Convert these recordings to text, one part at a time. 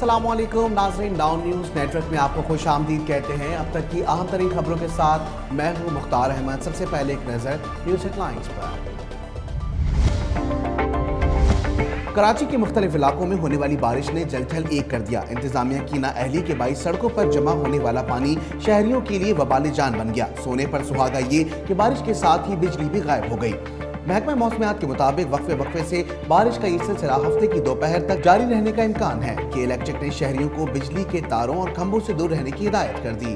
अस्सलाम वालेकुम नाज़रीन, डाउन न्यूज़ नेटवर्क में आपको खुश आमदीद कहते हैं। अब तक की अहम तरीन खबरों के साथ मैं हूँ मुख्तार अहमद। सबसे पहले एक नज़र न्यूज़ हेडलाइंस पर। कराची के मुख्तलिफ इलाकों में होने वाली बारिश ने जलथल एक कर दिया। इंतजामिया की नाअहली के बाईस सड़कों पर जमा होने वाला पानी शहरियों के लिए वबाल जान बन गया। सोने पर सुहागा ये कि बारिश के साथ ही बिजली भी गायब हो गई। महकमा मौसमियात के मुताबिक वक्फे से बारिश का ये सिलसिला हफ्ते की दोपहर तक जारी रहने का इम्कान है। के इलेक्ट्रिक ने शहरियों को बिजली के तारों और खंभों से दूर रहने की हिदायत कर दी।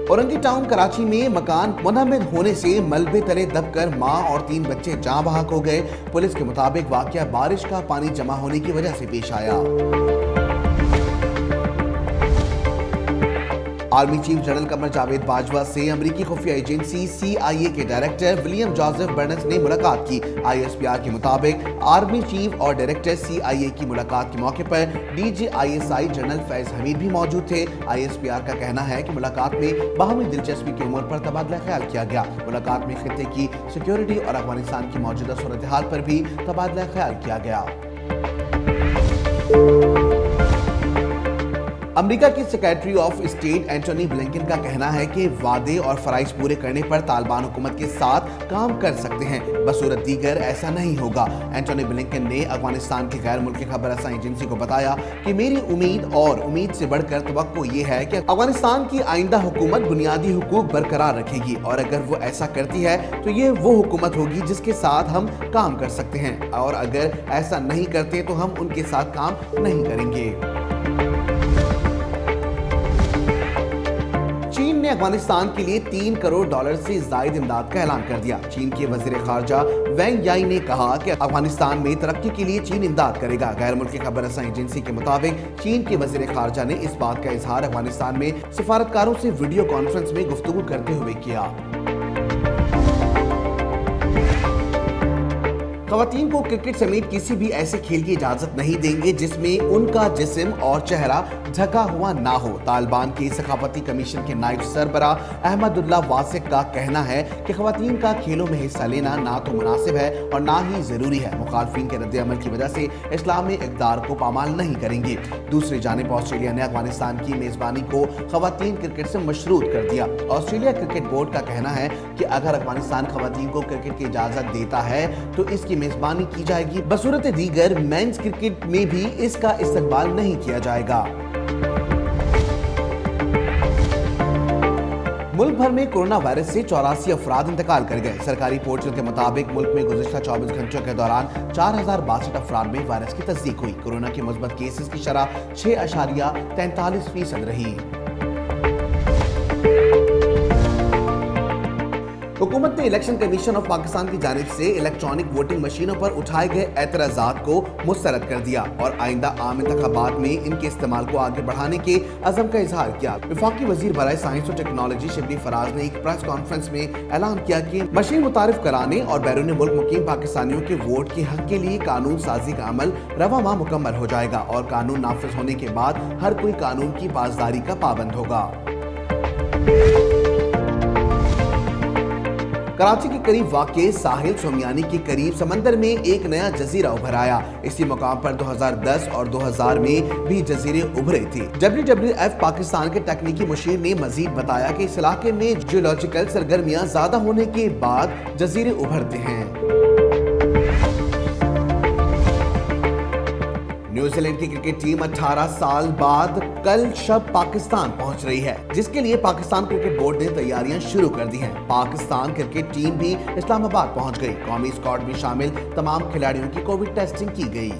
औरंगी टाउन कराची में मकान मुनहमिद होने से मलबे तले दबकर मां और 3 बच्चे जाँ बहक हो गए। पुलिस के मुताबिक वाकया बारिश का पानी जमा होने की वजह से पेश आया। Army chief general Qamar Javed Bajwa से अमरीकी खुफिया एजेंसी CIA के डायरेक्टर विलियम जोसेफ बर्नस ने मुलाकात की। ISPR के मुताबिक आर्मी चीफ और डायरेक्टर CIA की मुलाकात के मौके पर DG ISI general Faiz Hamid भी मौजूद थे। ISPR का कहना है कि मुलाकात में बाहमी दिलचस्पी के उमूर पर तबादला ख्याल किया गया। मुलाकात में खित्ते की सिक्योरिटी और अफगानिस्तान की मौजूदा सूरत हाल पर भी तबादला ख्याल किया गया। अमेरिका की secretary of state Antony Blinken का कहना है कि वादे और फराइज पूरे करने पर तालिबान हुकूमत के साथ काम कर सकते हैं, बसूरत दीगर ऐसा नहीं होगा। एंटोनी ब्लिंकन ने अफगानिस्तान की गैर मुल्की खबर रसां एजेंसी को बताया कि मेरी उम्मीद से बढ़कर तवक्को ये है कि अफगानिस्तान की आइंदा हुकूमत बुनियादी हुकूक बरकरार रखेगी और अगर वो ऐसा करती है तो ये वो हुकूमत होगी जिसके साथ हम काम कर सकते हैं, और अगर ऐसा नहीं करते तो हम उनके साथ काम नहीं करेंगे। चीन ने अफगानिस्तान के लिए $3 करोड़ से जायद इमदाद का ऐलान कर दिया। चीन के वजीर खारजा वेंग याई ने कहा कि अफगानिस्तान में तरक्की के लिए चीन इमदाद करेगा। गैर मुल्की खबर रसां एजेंसी के मुताबिक चीन के वजीर खारजा ने इस बात का इजहार अफगानिस्तान में सिफारतकारों से वीडियो कॉन्फ्रेंस में गुफ्तगू करते हुए किया। ख़वातीन को क्रिकेट समेत किसी भी ऐसे खेल की इजाजत नहीं देंगे जिसमें उनका जिस्म और चेहरा ढका हुआ ना हो। तालिबान के सखावती कमीशन के नायब सरबराह अहमदुल्लाह वासिक का कहना है कि ख़वातीन का खेलों में हिस्सा लेना ना तो मुनासिब है और ना ही ज़रूरी है। मुखालफिन के रद्द-ए-अमल की वजह से इस्लामी इक़दार को पामाल नहीं करेंगे। दूसरी जानिब ऑस्ट्रेलिया ने अफगानिस्तान की मेज़बानी को ख़वातीन क्रिकेट से मशरूत कर दिया। ऑस्ट्रेलिया क्रिकेट बोर्ड का कहना है कि अगर अफगानिस्तान ख़वातीन को क्रिकेट की इजाज़त देता है तो इसकी मेज़बानी की जाएगी, बसूरत दीगर मेंस क्रिकेट में भी इसका इस्तकबाल नहीं किया जाएगा। मुल्क भर में कोरोना वायरस से 84 अफराद इंतकाल कर गए। सरकारी पोर्टल के मुताबिक मुल्क में गुज़िश्ता 24 घंटों के दौरान 4062 अफराद में वायरस की तस्दीक हुई। कोरोना के मुस्बत केसेस की शरह 6.43% रही। हुकूमत ने इलेक्शन कमीशन ऑफ पाकिस्तान की जानिब से इलेक्ट्रॉनिक वोटिंग मशीनों पर उठाए गए एतराज़ात को मुस्तरद कर दिया और आइंदा आम इंतखाबात में इनके इस्तेमाल को आगे बढ़ाने के अज़म का इजहार किया। वफाकी वजीर बराए साइंस और टेक्नोलॉजी शिबली फराज ने एक प्रेस कॉन्फ्रेंस में ऐलान किया कि मशीन मुतारिफ कराने और बैरून मुल्क मुकीम पाकिस्तानियों के वोट के हक के लिए कानून साजी का अमल रवा माह मुकम्मल हो जाएगा और कानून नाफिज होने के बाद हर कोई कानून की पासदारी का पाबंद होगा। कराची के करीब वाक़े साहिल सोमियानी के करीब समंदर में एक नया जजीरा उभर आया। इसी मुकाम पर 2010 और 2000 में भी जजीरे उभरे थे। WWF पाकिस्तान के तकनीकी मुशीर ने मजीद बताया कि इस इलाके में जियोलॉजिकल सरगर्मियां ज्यादा होने के बाद जजीरे उभरते हैं। न्यूजीलैंड की क्रिकेट टीम 18 साल बाद कल शब पाकिस्तान पहुंच रही है, जिसके लिए पाकिस्तान क्रिकेट बोर्ड ने तैयारियां शुरू कर दी हैं। पाकिस्तान क्रिकेट टीम भी इस्लामाबाद पहुंच गई। कौमी स्क्वाड में शामिल तमाम खिलाड़ियों की कोविड टेस्टिंग की गई।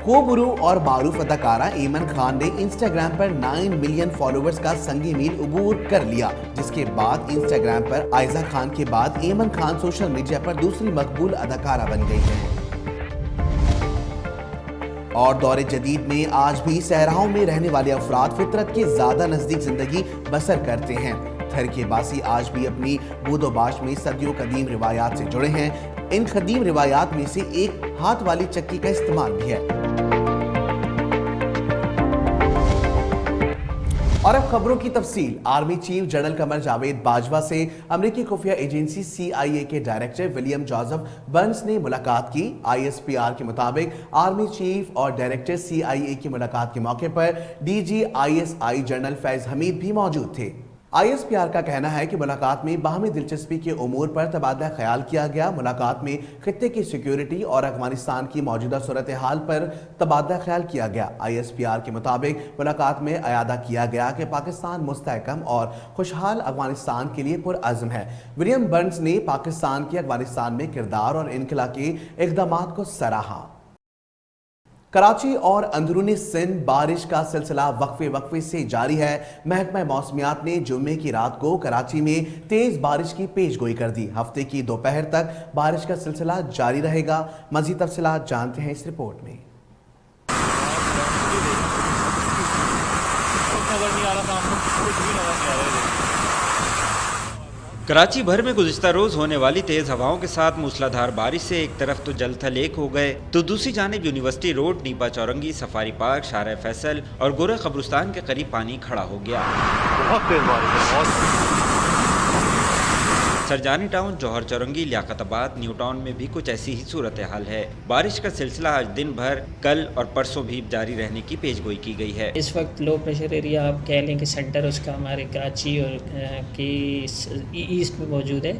खूबरू और मारूफ अदाकारा एमन खान ने इंस्टाग्राम पर 9 मिलियन फॉलोअर्स का संगी मील अबूर कर लिया, जिसके बाद इंस्टाग्राम पर आयजा खान के बाद एमन खान सोशल मीडिया पर दूसरी मकबूल अदाकारा बन गई हैं। और दौरे जदीद में आज भी सहराओं में रहने वाले अफराद फितरत के ज्यादा नजदीक जिंदगी बसर करते हैं। थर के बासी आज भी अपनी बूदोबाश में सदियों कदीम रिवायात से जुड़े हैं। इन कदीम रिवायात में से एक हाथ वाली चक्की का इस्तेमाल भी है। اور اب خبروں کی تفصیل۔ Army chief general Qamar Javed Bajwa سے امریکی خفیہ ایجنسی CIA کے ڈائریکٹر ولیم جوزف برنز نے ملاقات کی۔ ISPR کے مطابق آرمی چیف اور ڈائریکٹر CIA کی ملاقات کے موقع پر DG ISI جنرل فیض حمید بھی موجود تھے۔ ISPR کا کہنا ہے کہ ملاقات میں باہمی دلچسپی کے امور پر تبادلہ خیال کیا گیا۔ ملاقات میں خطے کی سیکیورٹی اور افغانستان کی موجودہ صورتحال پر تبادلہ خیال کیا گیا۔ ISPR کے مطابق ملاقات میں اعادہ کیا گیا کہ پاکستان مستحکم اور خوشحال افغانستان کے لیے پرعزم ہے۔ ولیم برنز نے پاکستان کے افغانستان میں کردار اور انخلا کے اقدامات کو سراہا۔ کراچی اور اندرونی سندھ بارش کا سلسلہ وقفے سے جاری ہے۔ محکمہ موسمیات نے جمعے کی رات کو کراچی میں تیز بارش کی پیش گوئی کر دی۔ ہفتے کی دوپہر تک بارش کا سلسلہ جاری رہے گا۔ مزید تفصیلات جانتے ہیں اس رپورٹ میں۔ کراچی بھر میں گزشتہ روز ہونے والی تیز ہواؤں کے ساتھ موسلادھار بارش سے ایک طرف تو جل تھل ایک ہو گئے تو دوسری جانب university road, NIPA چورنگی، safari park, شارع فیصل اور گورے قبرستان کے قریب پانی کھڑا ہو گیا۔ بہت تیز بارش ہے، بہت سرجانی ٹاؤن، جوہر چورنگی، لیاقت آباد، نیو ٹاؤن میں بھی کچھ ایسی ہی صورتحال ہے۔ بارش کا سلسلہ آج دن بھر، کل اور پرسوں بھی جاری رہنے کی پیش گوئی کی گئی ہے۔ اس وقت لو پریشر ایریا آپ کہہ لیں کہ سینٹر اس کا ہمارے کراچی اور کی ایسٹ میں موجود ہے،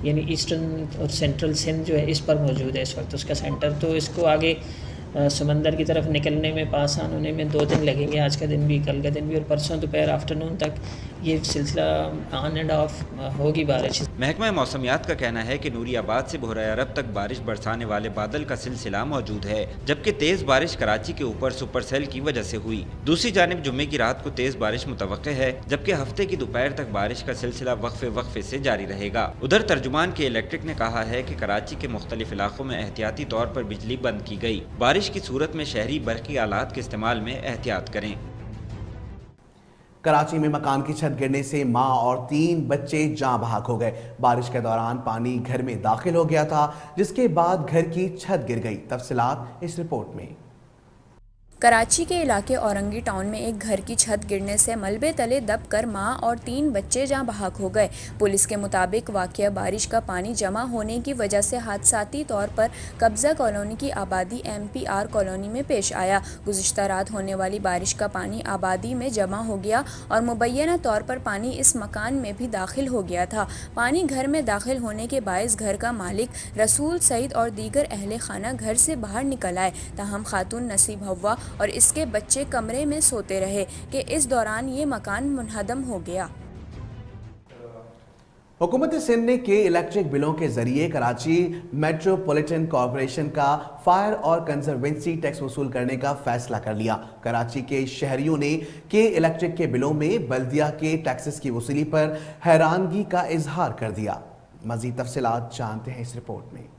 یعنی ایسٹرن اور سینٹرل سندھ جو ہے اس پر موجود ہے اس وقت اس کا سینٹر، تو اس کو آگے سمندر کی طرف نکلنے میں، پاس آن ہونے میں 2 دن لگیں گے، آج کا دن بھی، کل کا دن بھی، اور پرسوں دوپہر آفٹرنون تک یہ سلسلہ آن اینڈ آف ہوگی بارش۔ محکمہ موسمیات کا کہنا ہے کہ نوری آباد سے بحیرہ عرب تک بارش برسانے والے بادل کا سلسلہ موجود ہے، جبکہ تیز بارش کراچی کے اوپر سپر سیل کی وجہ سے ہوئی۔ دوسری جانب جمعے کی رات کو تیز بارش متوقع ہے، جبکہ ہفتے کی دوپہر تک بارش کا سلسلہ وقفے سے جاری رہے گا۔ ادھر ترجمان کے الیکٹرک نے کہا ہے کہ کراچی کے مختلف علاقوں میں احتیاطی طور پر بجلی بند کی گئی۔ بارش کی صورت میں شہری برقی آلات کے استعمال میں احتیاط کریں۔ کراچی میں مکان کی چھت گرنے سے ماں اور 3 بچے جاں بحق ہو گئے۔ بارش کے دوران پانی گھر میں داخل ہو گیا تھا، جس کے بعد گھر کی چھت گر گئی۔ تفصیلات اس رپورٹ میں۔ کراچی کے علاقے اورنگی ٹاؤن میں ایک گھر کی چھت گرنے سے ملبے تلے دب کر ماں اور 3 بچے جاں بحق ہو گئے۔ پولیس کے مطابق واقعہ بارش کا پانی جمع ہونے کی وجہ سے حادثاتی طور پر قبضہ کالونی کی آبادی MPR کالونی میں پیش آیا۔ گزشتہ رات ہونے والی بارش کا پانی آبادی میں جمع ہو گیا اور مبینہ طور پر پانی اس مکان میں بھی داخل ہو گیا تھا۔ پانی گھر میں داخل ہونے کے باعث گھر کا مالک رسول سعید اور دیگر اہل خانہ گھر سے باہر نکل آئے، تاہم خاتون نصیب ہوا اور اس کے بچے کمرے میں سوتے رہے کہ اس دوران یہ مکان منہدم ہو گیا۔ حکومت سندھ نے کے الیکٹرک بلوں کے ذریعے کراچی میٹروپولیٹن کارپوریشن کا فائر اور کنزروینسی ٹیکس وصول کرنے کا فیصلہ کر لیا۔ کراچی کے شہریوں نے کے الیکٹرک کے بلوں میں بلدیہ کے ٹیکسز کی وصولی پر حیرانگی کا اظہار کر دیا۔ مزید تفصیلات جانتے ہیں اس رپورٹ میں۔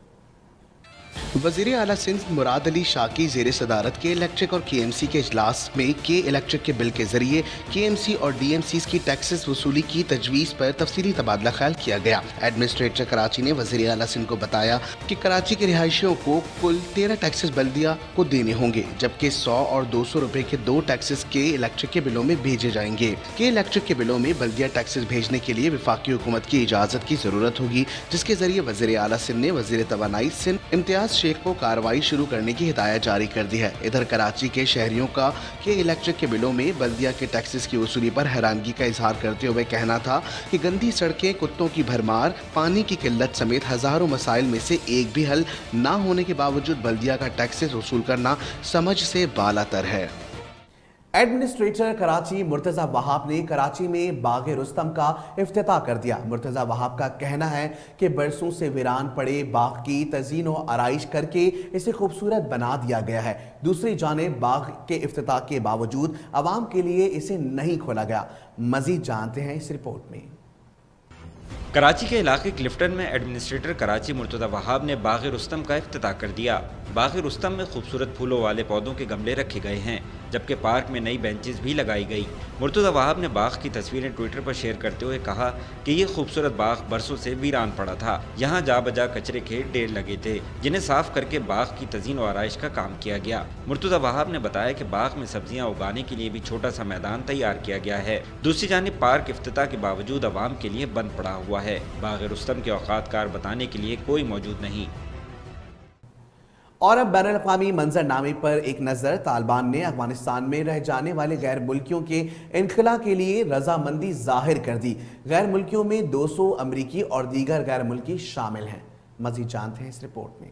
وزیر اعلیٰ سندھ مراد علی شاہ کی زیر صدارت کے الیکٹرک اور KMC کے اجلاس میں کے الیکٹرک کے بل کے ذریعے KMC اور DMCs کی ٹیکسز وصولی کی تجویز پر تفصیلی تبادلہ خیال کیا گیا۔ ایڈمنسٹریٹر کراچی نے وزیر اعلیٰ سندھ کو بتایا کہ کراچی کے رہائشیوں کو کل 13 ٹیکسز بلدیہ کو دینے ہوں گے، جبکہ 100 اور 200 روپے کے 2 ٹیکسز کے الیکٹرک کے بلوں میں بھیجے جائیں گے۔ کے الیکٹرک کے بلوں میں بلدیہ ٹیکسز بھیجنے کے لیے وفاقی حکومت کی اجازت کی ضرورت ہوگی، جس کے ذریعے وزیر اعلیٰ سندھ نے وزیر توانائی سندھ امتیاز شیخ کو کارروائی شروع کرنے کی ہدایت جاری کر دی ہے۔ ادھر کراچی کے شہریوں کا کہ الیکٹرک کے بلوں میں بلدیہ کے ٹیکسز کی وصولی پر حیرانگی کا اظہار کرتے ہوئے کہنا تھا کہ گندی سڑکیں، کتوں کی بھرمار، پانی کی قلت سمیت ہزاروں مسائل میں سے ایک بھی حل نہ ہونے کے باوجود بلدیہ کا ٹیکسز وصول کرنا سمجھ سے بالاتر ہے۔ ایڈمنسٹریٹر کراچی مرتضی وہاب نے کراچی میں باغ رستم کا افتتاح کر دیا۔ مرتضی وہاب کا کہنا ہے کہ برسوں سے ویران پڑے باغ کی تزئین و آرائش کر کے اسے خوبصورت بنا دیا گیا ہے۔ دوسری جانب باغ کے افتتاح کے باوجود عوام کے لیے اسے نہیں کھولا گیا۔ مزید جانتے ہیں اس رپورٹ میں۔ کراچی کے علاقے کلفٹن میں ایڈمنسٹریٹر کراچی مرتضی وہاب نے باغ رستم کا افتتاح کر دیا۔ باغ رستم میں خوبصورت پھولوں والے پودوں کے گملے رکھے گئے ہیں۔ जबकि पार्क में नई बेंचेस भी लगाई गई। मुर्तज़ा वहाब ने बाग की तस्वीरें ट्विटर पर शेयर करते हुए कहा कि ये खूबसूरत बाग बरसों से वीरान पड़ा था। यहाँ जा बजा कचरे के ढेर लगे थे, जिन्हें साफ करके बाग की तज़ीन और आराइश का काम किया गया। मुर्तज़ा वहाब ने बताया कि बाग में सब्जियां उगाने के लिए भी छोटा सा मैदान तैयार किया गया है। दूसरी जानिब पार्क इफ्तिताह के बावजूद आवाम के लिए बंद पड़ा हुआ है। बाग रुस्तम के औकात कार बताने के लिए कोई मौजूद नहीं। और अब बैनुल-अक़वामी मंजरनामे पर एक नज़र। तालिबान ने अफगानिस्तान में रह जाने वाले गैर मुल्कियों के इनखला के लिए रजामंदी जाहिर कर दी। गैर मुल्कियों में 200 अमरीकी और दीगर गैर मुल्की शामिल हैं। मज़ीद जानते हैं इस रिपोर्ट में।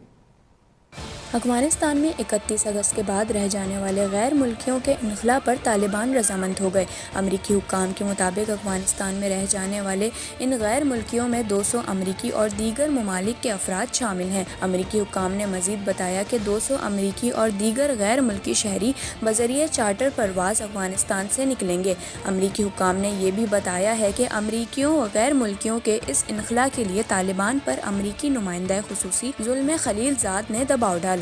अफगानिस्तान में 31 अगस्त के बाद रह जाने वाले गैर मुल्कियों के इनखला पर तालिबान रजामंद हो गए। अमरीकी हुक्काम के मुताबिक अफगानिस्तान में रह जाने वाले इन गैर मुल्कियों में 200 अमरीकी और दीगर ममालिक के अफराद शामिल हैं। अमरीकी हुक्काम ने मजीद बताया कि 200 अमरीकी और दीगर गैर मुल्की शहरी बजरिए चार्टर परवाज अफगानिस्तान से निकलेंगे। अमरीकी हुक्काम ने यह भी बताया है कि अमरीकियों व गैर मुल्कियों के इस इनखला के लिए तालिबान पर अमरीकी नुमाइंदा खुसूसी ज़ुल्म खलीलजाद ने दबाव डाला।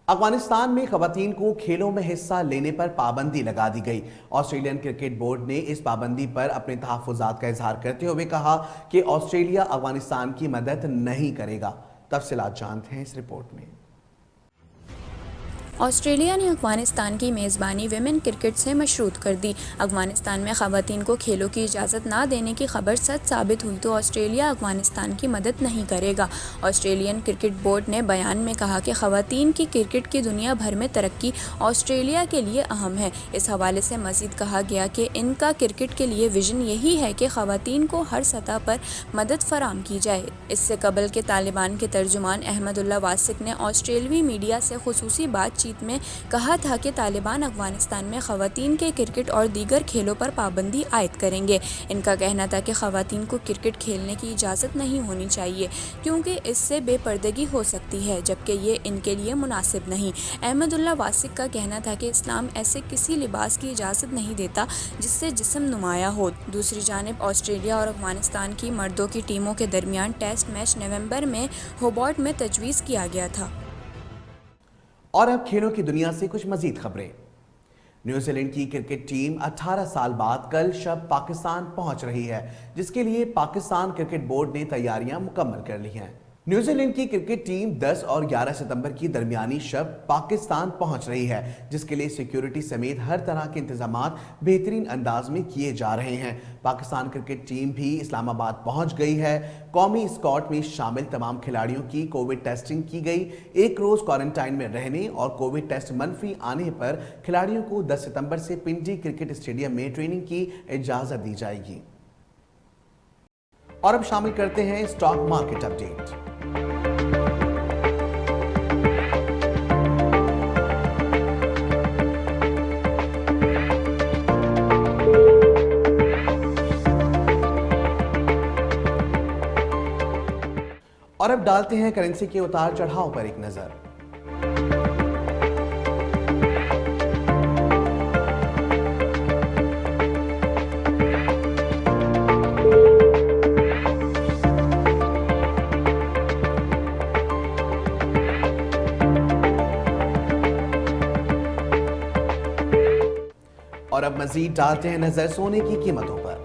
अफगानिस्तान में खवातीन को खेलों में हिस्सा लेने पर पाबंदी लगा दी गई। ऑस्ट्रेलियन क्रिकेट बोर्ड ने इस पाबंदी पर अपने तहफ़्फ़ुज़ात का इजहार करते हुए कहा कि ऑस्ट्रेलिया अफगानिस्तान की मदद नहीं करेगा। तफसीलात जानते हैं इस रिपोर्ट में। ऑस्ट्रेलिया ने अफगानिस्तान की मेज़बानी विमेन क्रिकेट से मशरूत कर दी। अफगानिस्तान में ख़वातीन को खेलों की इजाज़त ना देने की खबर सच साबित हुई तो ऑस्ट्रेलिया अफगानिस्तान की मदद नहीं करेगा। ऑस्ट्रेलियन क्रिकेट बोर्ड ने बयान में कहा कि ख़वातीन की क्रिकेट की दुनिया भर में तरक्की ऑस्ट्रेलिया के लिए अहम है। इस हवाले से मज़ीद कहा गया कि इनका क्रिकेट के लिए विजन यही है कि ख़वातीन को हर सतह पर मदद फराम की जाए। इससे कबल के तालिबान के तर्जुमान अहमदुल्ला वासिक ने ऑस्ट्रेलवी मीडिया से खुसूसी बातचीत में कहा था कि तालिबान अफगानिस्तान में ख़वातीन के क्रिकेट और दीगर खेलों पर पाबंदी आयद करेंगे। इनका कहना था कि ख़वातीन को क्रिकेट खेलने की इजाज़त नहीं होनी चाहिए क्योंकि इससे बेपर्दगी हो सकती है, जबकि ये इनके लिए मुनासिब नहीं। अहमदुल्ला वासिक का कहना था कि इस्लाम ऐसे किसी लिबास की इजाज़त नहीं देता जिससे जिस्म नुमाया हो। दूसरी जानिब ऑस्ट्रेलिया और अफगानिस्तान की मर्दों की टीमों के दरमियान टेस्ट मैच नवंबर में होबार्ट में तजवीज़ किया गया था। और अब खेलों की दुनिया से कुछ मजीद खबरें। न्यूजीलैंड की क्रिकेट टीम 18 साल बाद कल शब पाकिस्तान पहुंच रही है, जिसके लिए पाकिस्तान क्रिकेट बोर्ड ने तैयारियां मुकम्मल कर ली हैं। न्यूजीलैंड की क्रिकेट टीम 10 और 11 सितंबर की दरमियानी शब पाकिस्तान पहुंच रही है, जिसके लिए सिक्योरिटी समेत हर तरह के इंतजामात बेहतरीन अंदाज में किए जा रहे हैं। पाकिस्तान क्रिकेट टीम भी इस्लामाबाद पहुंच गई है। कौमी स्क्वाड में शामिल तमाम खिलाड़ियों की कोविड टेस्टिंग की गई। एक रोज क्वारंटाइन में रहने और कोविड टेस्ट मनफी आने पर खिलाड़ियों को 10 सितंबर से पिंडी क्रिकेट स्टेडियम में ट्रेनिंग की इजाजत दी जाएगी। और अब शामिल करते हैं स्टॉक मार्केट अपडेट। और अब डालते हैं करेंसी के उतार चढ़ाव पर एक नजर। और अब मजीद डालते हैं नजर सोने की कीमतों पर।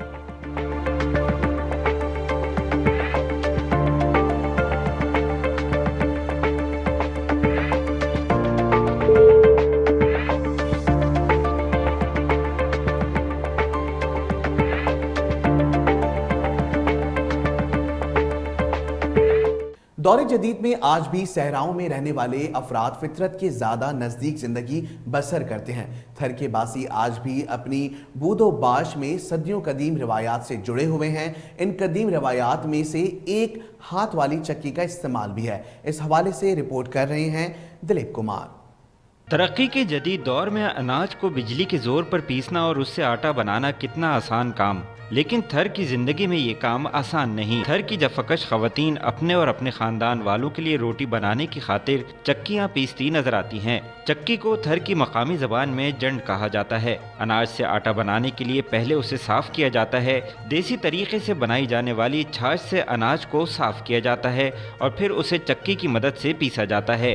दौरे जदीद में आज भी सहराओं में रहने वाले अफराद फितरत के ज़्यादा नज़दीक ज़िंदगी बसर करते हैं। थर के बासी आज भी अपनी बूदो बाश में सदियों कदीम रिवायात से जुड़े हुए हैं। इन कदीम रिवायात में से एक हाथ वाली चक्की का इस्तेमाल भी है। इस हवाले से रिपोर्ट कर रहे हैं दिलीप कुमार। तरक्की के जदीद दौर में अनाज को बिजली के जोर पर पीसना और उससे आटा बनाना कितना आसान काम, लेकिन थर की जिंदगी में ये काम आसान नहीं। थर की जफकश खवातीन अपने और अपने खानदान वालों के लिए रोटी बनाने की खातिर चक्कियाँ पीसती नजर आती हैं। चक्की को थर की मकामी जबान में जंड कहा जाता है। अनाज से आटा बनाने के लिए पहले उसे साफ किया जाता है। देसी तरीके से बनाई जाने वाली छाछ से अनाज को साफ किया जाता है और फिर उसे चक्की की मदद से पीसा जाता है।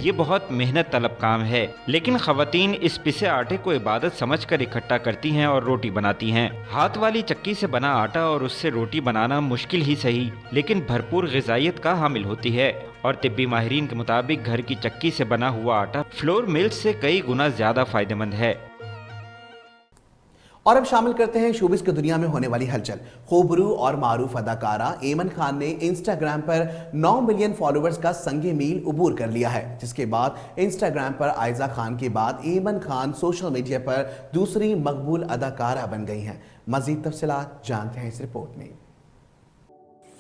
یہ بہت محنت طلب کام ہے، لیکن خواتین اس پسے آٹے کو عبادت سمجھ کر اکٹھا کرتی ہیں اور روٹی بناتی ہیں۔ ہاتھ والی چکی سے بنا آٹا اور اس سے روٹی بنانا مشکل ہی صحیح، لیکن بھرپور غذائیت کا حامل ہوتی ہے، اور طبی ماہرین کے مطابق گھر کی چکی سے بنا ہوا آٹا فلور ملز سے کئی گنا زیادہ فائدہ مند ہے۔ اور اب شامل کرتے ہیں شوبز کی دنیا میں ہونے والی ہلچل۔ خوبرو اور معروف اداکارہ ایمن خان نے انسٹاگرام پر 9 ملین فالوورز کا سنگ میل عبور کر لیا ہے، جس کے بعد انسٹاگرام پر آئزہ خان کے بعد ایمن خان سوشل میڈیا پر دوسری مقبول اداکارہ بن گئی ہیں۔ مزید تفصیلات جانتے ہیں اس رپورٹ میں۔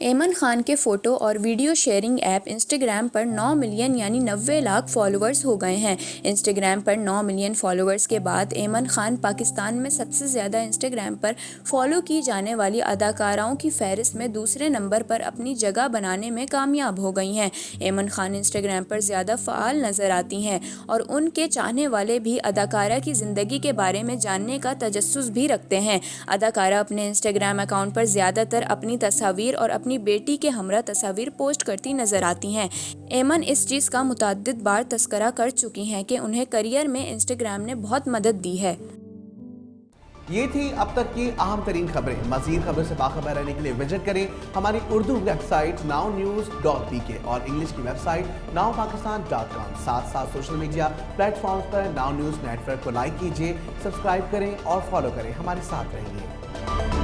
ایمن خان کے فوٹو اور ویڈیو شیئرنگ ایپ انسٹاگرام پر 9 ملین یعنی 90 لاکھ فالوورز ہو گئے ہیں۔ انسٹاگرام پر 9 ملین فالوورز کے بعد ایمن خان پاکستان میں سب سے زیادہ انسٹاگرام پر فالو کی جانے والی اداکاراؤں کی فہرست میں دوسرے نمبر پر اپنی جگہ بنانے میں کامیاب ہو گئی ہیں۔ ایمن خان انسٹاگرام پر زیادہ فعال نظر آتی ہیں اور ان کے چاہنے والے بھی اداکارہ کی زندگی کے بارے میں جاننے کا تجسس بھی رکھتے ہیں۔ اداکارہ اپنے انسٹاگرام اکاؤنٹ پر زیادہ تر اپنی تصاویر اور اپنی بیٹی کے ہمراہ تصاویر پوسٹ کرتی نظر آتی ہیں۔ ایمن اس چیز کا متعدد بار تذکرہ کر چکی ہیں کہ انہیں کیریئر میں انسٹاگرام نے بہت مدد دی ہے۔ یہ تھی اب تک کی اہم ترین خبریں۔ مزید خبر سے باخبر رہنے کے لیے وزٹ کریں ہماری اردو ویب سائٹ nownews.pk اور انگلش کی ویب سائٹ nowpakistan.com۔ ساتھ ساتھ سوشل میڈیا پلیٹ فارمز پر ناؤ نیوز نیٹ ورک کو لائک کیجیے، سبسکرائب کریں اور فالو کریں۔ ہمارے ساتھ رہیے۔